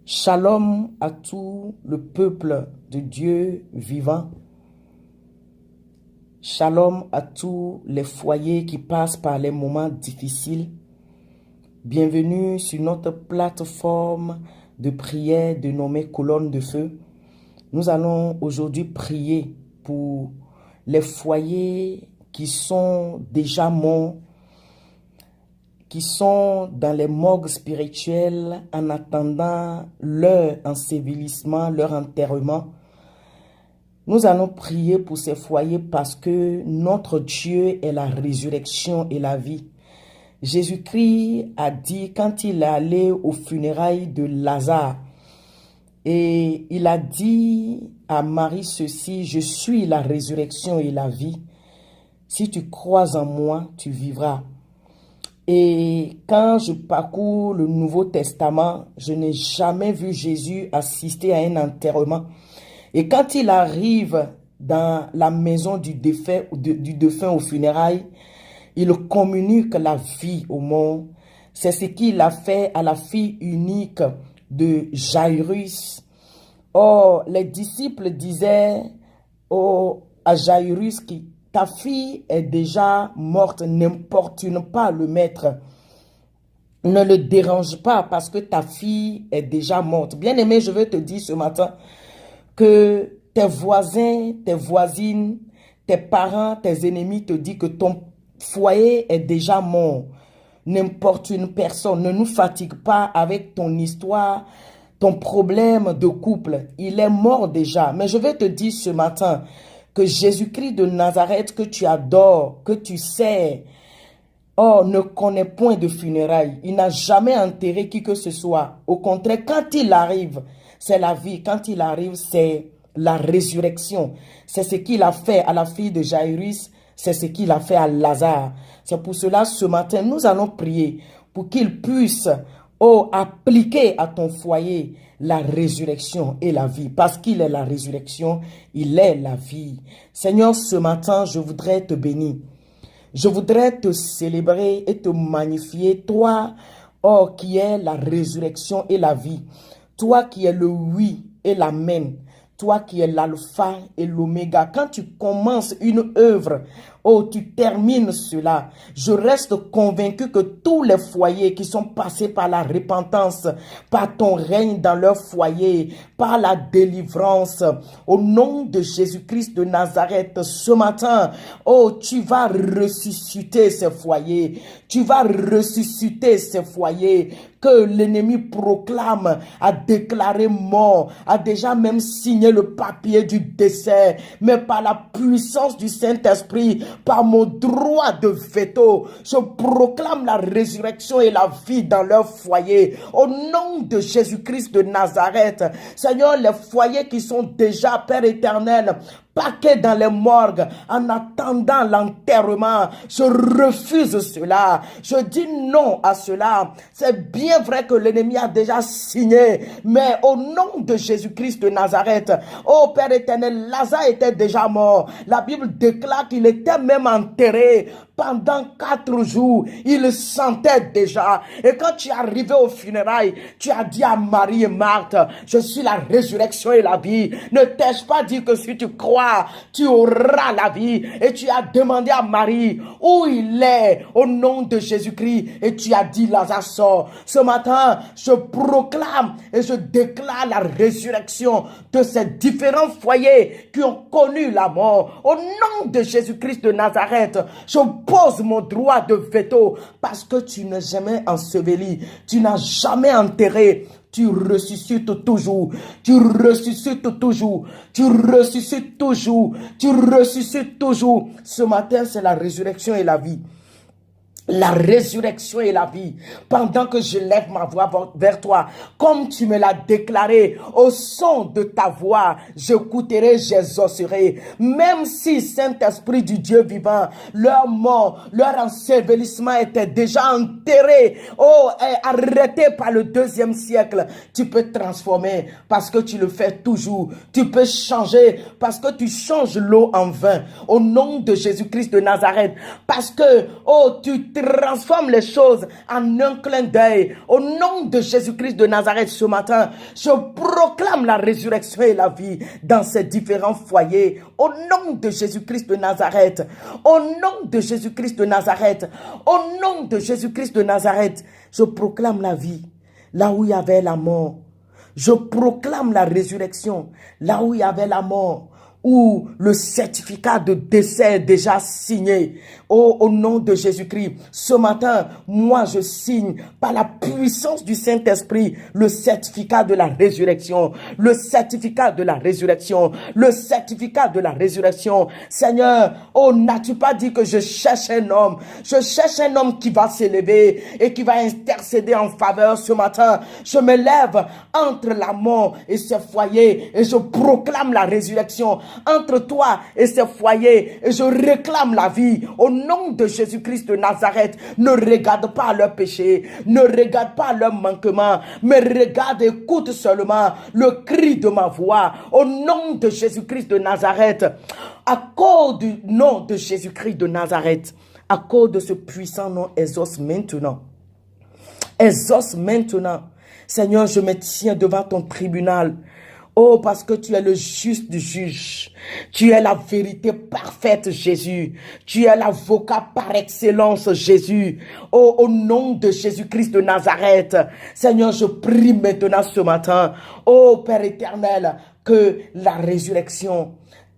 Shalom à tout le peuple de Dieu vivant. Shalom à tous les foyers qui passent par les moments difficiles. Bienvenue sur notre plateforme de prière dénommée Colonne de Feu. Nous allons aujourd'hui prier pour les foyers qui sont déjà morts, qui sont dans les morgues spirituelles en attendant leur ensevelissement, leur enterrement. Nous allons prier pour ces foyers parce que notre Dieu est la résurrection et la vie. Jésus-Christ a dit quand il est allé aux funérailles de Lazare, et il a dit à Marie ceci: je suis la résurrection et la vie. Si tu crois en moi, tu vivras. Et quand je parcours le Nouveau Testament, je n'ai jamais vu Jésus assister à un enterrement. Et quand il arrive dans la maison du défunt aux funérailles, il communique la vie au monde. C'est ce qu'il a fait à la fille unique de Jairus. Or, les disciples disaient à Jairus qui ta fille est déjà morte, n'importune pas le maître. Ne le dérange pas parce que ta fille est déjà morte. Bien-aimé, je veux te dire ce matin que tes voisins, tes voisines, tes parents, tes ennemis te disent que ton foyer est déjà mort. N'importe une personne, ne nous fatigue pas avec ton histoire, ton problème de couple. Il est mort déjà. Mais je vais te dire ce matin que Jésus-Christ de Nazareth, que tu adores, que tu sais, ne connaît point de funérailles. Il n'a jamais enterré qui que ce soit. Au contraire, quand il arrive, c'est la vie. Quand il arrive, c'est la résurrection. C'est ce qu'il a fait à la fille de Jairus. C'est ce qu'il a fait à Lazare. C'est pour cela, ce matin, nous allons prier pour qu'il puisse appliquer à ton foyer la résurrection et la vie. Parce qu'il est la résurrection, il est la vie. Seigneur, ce matin, je voudrais te bénir. Je voudrais te célébrer et te magnifier. Toi, qui es la résurrection et la vie. Toi qui es le oui et l'amen. Toi qui es l'alpha et l'oméga. Quand tu commences une œuvre, tu termines cela. Je reste convaincu que tous les foyers qui sont passés par la repentance, par ton règne dans leur foyer, par la délivrance, au nom de Jésus-Christ de Nazareth, ce matin, tu vas ressusciter ces foyers. Tu vas ressusciter ces foyers que l'ennemi proclame, a déclaré mort, a déjà même signé le papier du décès, mais par la puissance du Saint-Esprit, par mon droit de veto, je proclame la résurrection et la vie dans leur foyer. Au nom de Jésus-Christ de Nazareth, Seigneur, les foyers qui sont déjà, Père éternel, paquets dans les morgues en attendant l'enterrement, je refuse cela. Je dis non à cela. C'est bien vrai que l'ennemi a déjà signé, mais au nom de Jésus-Christ de Nazareth, Père éternel, Lazare était déjà mort. La Bible déclare qu'il était même enterré pendant 4 jours. Il sentait déjà. Et quand tu es arrivé au funérailles, tu as dit à Marie et Marthe, je suis la résurrection et la vie. Ne t'ai-je pas dit que si tu crois, tu auras la vie? Et tu as demandé à Marie où il est au nom de Jésus-Christ. Et tu as dit, Lazare sort. Ce matin, je proclame et je déclare la résurrection de ces différents foyers qui ont connu la mort. Au nom de Jésus-Christ de Nazareth, je pose mon droit de veto parce que tu n'as jamais enseveli, tu n'as jamais enterré. Tu ressuscites toujours, tu ressuscites toujours, tu ressuscites toujours, tu ressuscites toujours. Ce matin, c'est la résurrection et la vie. La résurrection et la vie. Pendant que je lève ma voix vers toi, comme tu me l'as déclaré, au son de ta voix, j'écouterai, j'exaucerai. Même si, Saint-Esprit du Dieu vivant, leur mort, leur ensevelissement était déjà enterré, et arrêté par le 2e siècle, tu peux transformer parce que tu le fais toujours. Tu peux changer parce que tu changes l'eau en vin. Au nom de Jésus-Christ de Nazareth. Parce que, tu transformes les choses en un clin d'œil. Au nom de Jésus-Christ de Nazareth, ce matin, je proclame la résurrection et la vie dans ces différents foyers. Au nom de Jésus-Christ de Nazareth, au nom de Jésus-Christ de Nazareth, au nom de Jésus-Christ de Nazareth, je proclame la vie là où il y avait la mort. Je proclame la résurrection là où il y avait la mort, où le certificat de décès est déjà signé. Oh, au nom de Jésus-Christ, ce matin, moi je signe par la puissance du Saint-Esprit le certificat de la résurrection, le certificat de la résurrection, le certificat de la résurrection. Seigneur, oh, n'as-tu pas dit que je cherche un homme? Je cherche un homme qui va s'élever et qui va intercéder en faveur ce matin. Je me lève entre la mort et ce foyer et je proclame la résurrection entre toi et ce foyer et je réclame la vie. Au nom de Jésus-Christ de Nazareth, ne regarde pas leurs péchés, ne regarde pas leurs manquements, mais regarde, écoute seulement le cri de ma voix. Au nom de Jésus-Christ de Nazareth, à cause du nom de Jésus-Christ de Nazareth, à cause de ce puissant nom, exauce maintenant. Exauce maintenant. Seigneur, je me tiens devant ton tribunal. Oh, parce que tu es le juste juge. Tu es la vérité parfaite, Jésus. Tu es l'avocat par excellence, Jésus. Oh, au nom de Jésus-Christ de Nazareth. Seigneur, je prie maintenant ce matin. Oh, Père éternel, que la résurrection,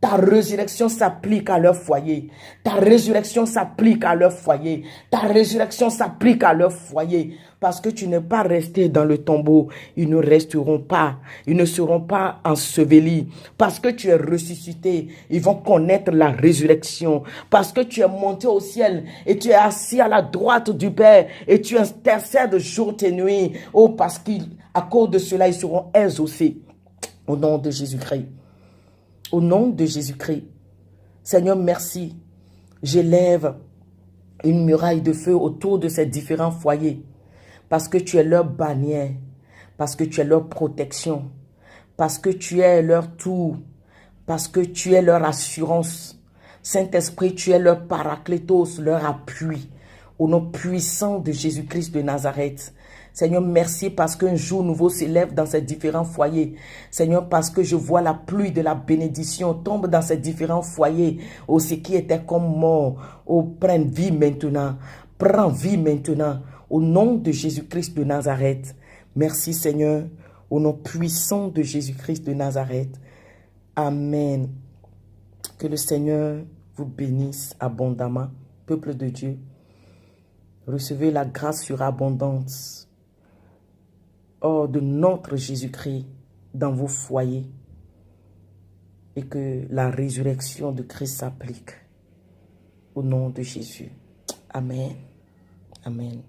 ta résurrection s'applique à leur foyer. Ta résurrection s'applique à leur foyer. Ta résurrection s'applique à leur foyer. Parce que tu n'es pas resté dans le tombeau. Ils ne resteront pas. Ils ne seront pas ensevelis. Parce que tu es ressuscité. Ils vont connaître la résurrection. Parce que tu es monté au ciel. Et tu es assis à la droite du Père. Et tu intercèdes jour et nuit. Oh, parce qu'à cause de cela, ils seront exaucés. Au nom de Jésus-Christ. Au nom de Jésus-Christ, Seigneur, merci. J'élève une muraille de feu autour de ces différents foyers parce que tu es leur bannière, parce que tu es leur protection, parce que tu es leur tout, parce que tu es leur assurance. Saint-Esprit, tu es leur paraclétos, leur appui. Au nom puissant de Jésus-Christ de Nazareth. Seigneur, merci parce qu'un jour nouveau s'élève dans ces différents foyers. Seigneur, parce que je vois la pluie de la bénédiction tombe dans ces différents foyers. Oh, ce qui était comme mort, oh, prenne vie maintenant. Prends vie maintenant. Au nom de Jésus-Christ de Nazareth. Merci Seigneur. Au nom puissant de Jésus-Christ de Nazareth. Amen. Que le Seigneur vous bénisse abondamment. Peuple de Dieu, recevez la grâce surabondante. Oh, de notre Jésus-Christ dans vos foyers et que la résurrection de Christ s'applique au nom de Jésus. Amen. Amen.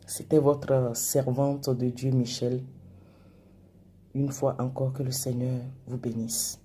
C'était votre servante de Dieu, Michel. Une fois encore, que le Seigneur vous bénisse.